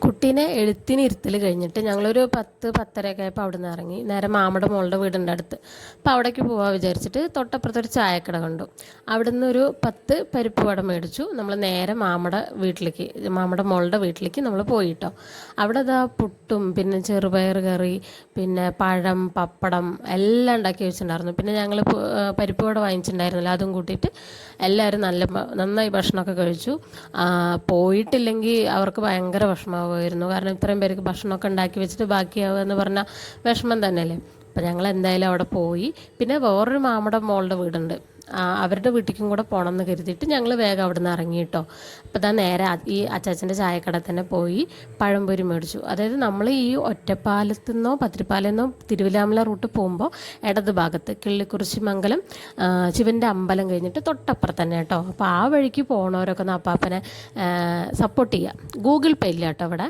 കുട്ടീനെ എഴുത്തിന് ഇരുത്തൽ കഴിഞ്ഞിട്ട് ഞങ്ങളൊരു 10-10:30 ആയപ്പോൾ അവിടെ നിന്ന് ഇറങ്ങി നേരെ മാമയുടെ മോളുടെ വീടിൻ്റെ അടുത്ത്. അപ്പോൾ അവിടേക്ക് പോകാൻ വിചാരിച്ചിട്ട് തൊട്ടപ്പുറത്തൊരു ചായക്കട കണ്ടു. അവിടെ നിന്ന് ഒരു 10 പരിപ്പ് വട മേടിച്ചു. നമ്മൾ നേരെ മാമയുടെ മോളുടെ വീട്ടിലേക്ക് നമ്മൾ പോയിട്ടോ. അവിടെ അതാ പുട്ടും പിന്നെ ചെറുപയർ കറി പിന്നെ പഴം പപ്പടം എല്ലാം ഉണ്ടാക്കി വെച്ചിട്ടുണ്ടായിരുന്നു. പിന്നെ ഞങ്ങൾ പരിപ്പ് വട വാങ്ങിച്ചിട്ടുണ്ടായിരുന്നില്ല, അതും കൂട്ടിയിട്ട് എല്ലാവരും നന്നായി ഭക്ഷണമൊക്കെ കഴിച്ചു. പോയിട്ടില്ലെങ്കിൽ അവർക്ക് ഭയങ്കര വിഷമമാകുമായിരുന്നു. കാരണം ഇത്രയും പേർക്ക് ഭക്ഷണമൊക്കെ ഉണ്ടാക്കി വെച്ചിട്ട് ബാക്കിയാവുക എന്ന് പറഞ്ഞാൽ വിഷമം തന്നെയല്ലേ. അപ്പോൾ ഞങ്ങൾ എന്തായാലും അവിടെ പോയി. പിന്നെ വേറൊരു മാമയുടെ മോളുടെ വീടുണ്ട്, അവരുടെ വീട്ടിലേക്കും കൂടെ പോകണം എന്ന് കരുതിയിട്ട് ഞങ്ങൾ വേഗം അവിടെ നിന്ന് ഇറങ്ങിയിട്ടോ. അപ്പോൾ ഇതാ നേരെ ഈ അച്ചാച്ചൻ്റെ ചായക്കട തന്നെ പോയി പഴംപൊരി മേടിച്ചു. അതായത് നമ്മൾ ഈ ഒറ്റപ്പാലത്തു നിന്നോ പത്തിരിപ്പാലയിൽ നിന്നോ തിരുവിലാമല റൂട്ട് പോകുമ്പോൾ ഇടത് ഭാഗത്ത് കിള്ളിക്കുറിശിമംഗലം ശിവൻ്റെ അമ്പലം കഴിഞ്ഞിട്ട് തൊട്ടപ്പുറത്ത് തന്നെ കേട്ടോ. അപ്പോൾ ആ വഴിക്ക് പോകണവരൊക്കെ ഒന്ന് അപ്പാപ്പനെ സപ്പോർട്ട് ചെയ്യുക. ഗൂഗിൾ പേ ഇല്ല കേട്ടോ ഇവിടെ.